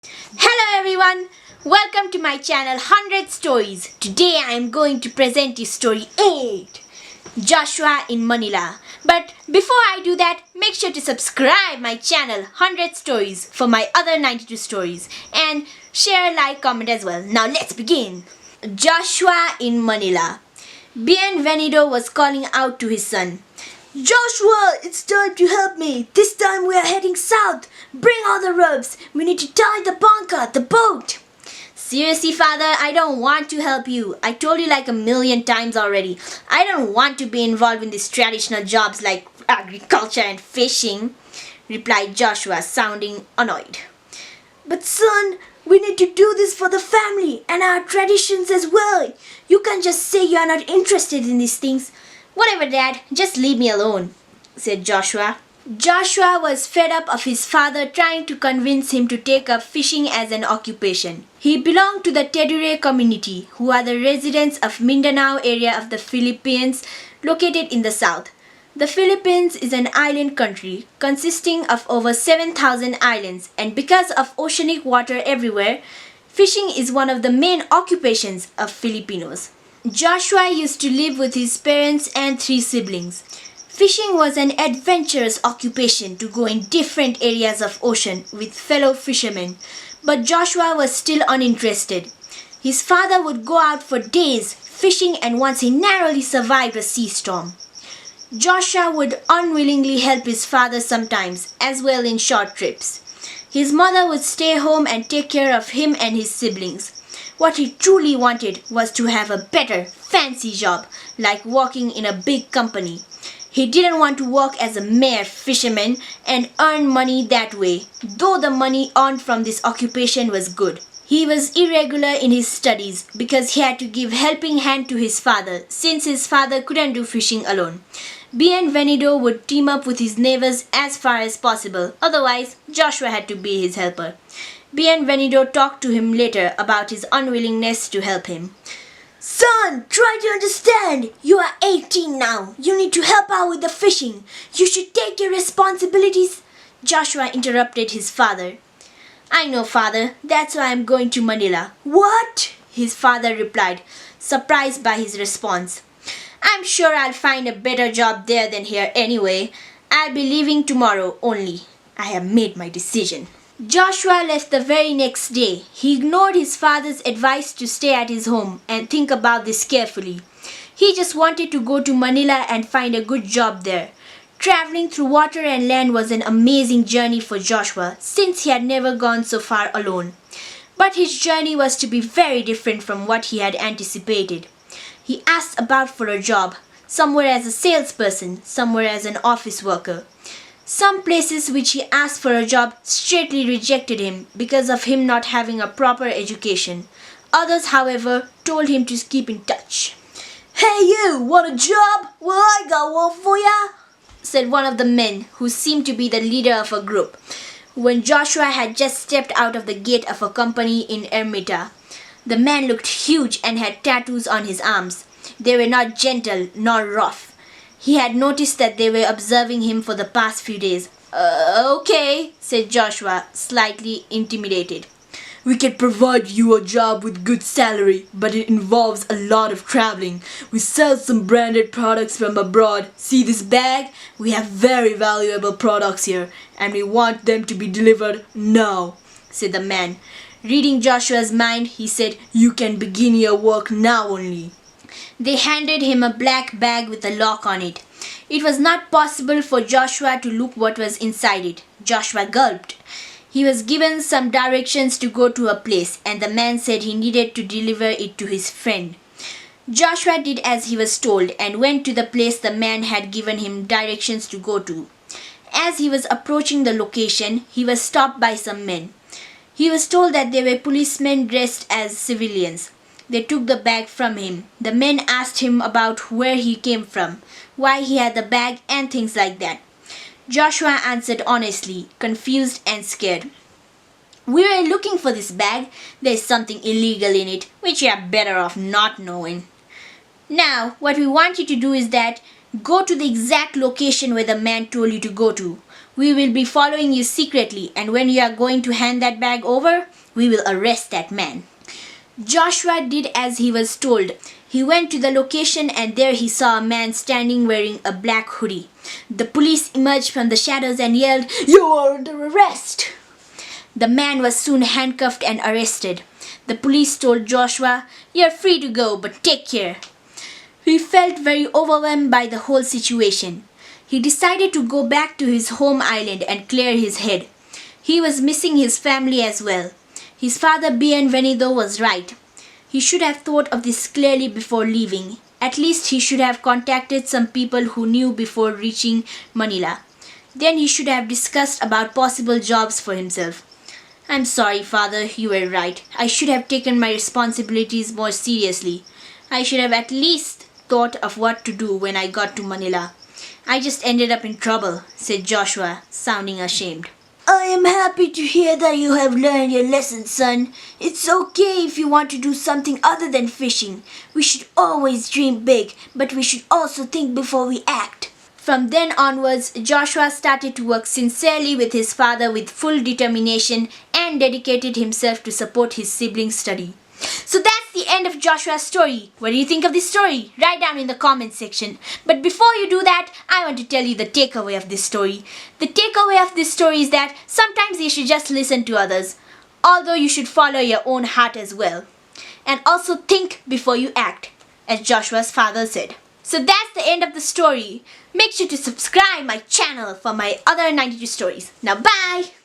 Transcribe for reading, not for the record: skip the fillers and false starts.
Hello everyone, welcome to my channel 100 Stories. Today I am going to present you story 8, Joshua in Manila. But before I do that, make sure to subscribe my channel 100 Stories for my other 92 stories and share, like, comment as well. Now let's begin. Joshua in Manila. Bienvenido was calling out to his son. Joshua, it's time to help me. This time we are heading south. Bring all the ropes. We need to tie the banca, the boat. Seriously, father, I don't want to help you. I told you like a million times already. I don't want to be involved in these traditional jobs like agriculture and fishing, replied Joshua, sounding annoyed. But son, we need to do this for the family and our traditions as well. You can't just say you are not interested in these things. Whatever, Dad, just leave me alone, said Joshua. Joshua was fed up of his father trying to convince him to take up fishing as an occupation. He belonged to the Tedure community, who are the residents of Mindanao area of the Philippines, located in the south. The Philippines is an island country consisting of over 7,000 islands, and because of oceanic water everywhere, fishing is one of the main occupations of Filipinos. Joshua used to live with his parents and 3 siblings. Fishing was an adventurous occupation to go in different areas of ocean with fellow fishermen, but Joshua was still uninterested. His father would go out for days fishing, and once he narrowly survived a sea storm. Joshua would unwillingly help his father sometimes, as well in short trips. His mother would stay home and take care of him and his siblings. What he truly wanted was to have a better, fancy job, like working in a big company. He didn't want to work as a mere fisherman and earn money that way, though the money earned from this occupation was good. He was irregular in his studies because he had to give helping hand to his father, since his father couldn't do fishing alone. Bienvenido would team up with his neighbors as far as possible, otherwise Joshua had to be his helper. Bienvenido talked to him later about his unwillingness to help him. Son, try to understand. You are 18 now. You need to help out with the fishing. You should take your responsibilities. Joshua interrupted his father. I know, father. That's why I'm going to Manila. What? His father replied, surprised by his response. I'm sure I'll find a better job there than here anyway. I'll be leaving tomorrow only. I have made my decision. Joshua left the very next day. He ignored his father's advice to stay at his home and think about this carefully. He just wanted to go to Manila and find a good job there. Traveling through water and land was an amazing journey for Joshua, since he had never gone so far alone. But his journey was to be very different from what he had anticipated. He asked about for a job, somewhere as a salesperson, somewhere as an office worker. Some places which he asked for a job straightly rejected him because of him not having a proper education. Others, however, told him to keep in touch. Hey you, want a job? Well, I got one for ya, said one of the men, who seemed to be the leader of a group, when Joshua had just stepped out of the gate of a company in Ermita. The man looked huge and had tattoos on his arms. They were not gentle nor rough. He had noticed that they were observing him for the past few days. Okay, said Joshua, slightly intimidated. We can provide you a job with good salary, but it involves a lot of traveling. We sell some branded products from abroad. See this bag? We have very valuable products here, and we want them to be delivered now, said the man. Reading Joshua's mind, he said, You can begin your work now only. They handed him a black bag with a lock on it. It was not possible for Joshua to look what was inside it. Joshua gulped. He was given some directions to go to a place, and the man said he needed to deliver it to his friend. Joshua did as he was told and went to the place the man had given him directions to go to. As he was approaching the location, he was stopped by some men. He was told that they were policemen dressed as civilians. They took the bag from him. The men asked him about where he came from, why he had the bag, and things like that. Joshua answered honestly, confused and scared. We were looking for this bag. There's something illegal in it, which you are better off not knowing. Now, what we want you to do is that go to the exact location where the man told you to go to. We will be following you secretly, and when you are going to hand that bag over, we will arrest that man." Joshua did as he was told. He went to the location and there he saw a man standing wearing a black hoodie. The police emerged from the shadows and yelled, "You are under arrest!" The man was soon handcuffed and arrested. The police told Joshua, "You're free to go, but take care." He felt very overwhelmed by the whole situation. He decided to go back to his home island and clear his head. He was missing his family as well. His father Bienvenido was right. He should have thought of this clearly before leaving. At least he should have contacted some people who knew before reaching Manila. Then he should have discussed about possible jobs for himself. "I'm sorry, father, you were right. I should have taken my responsibilities more seriously. I should have at least thought of what to do when I got to Manila. I just ended up in trouble," said Joshua, sounding ashamed. "I am happy to hear that you have learned your lesson, son. It's okay if you want to do something other than fishing. We should always dream big, but we should also think before we act." From then onwards, Joshua started to work sincerely with his father with full determination and dedicated himself to support his siblings' study. So that's the end of Joshua's story. What do you think of this story? Write down in the comment section. But before you do that, I want to tell you the takeaway of this story. The takeaway of this story is that sometimes you should just listen to others, although you should follow your own heart as well. And also think before you act, as Joshua's father said. So that's the end of the story. Make sure to subscribe my channel for my other 92 stories. Now bye!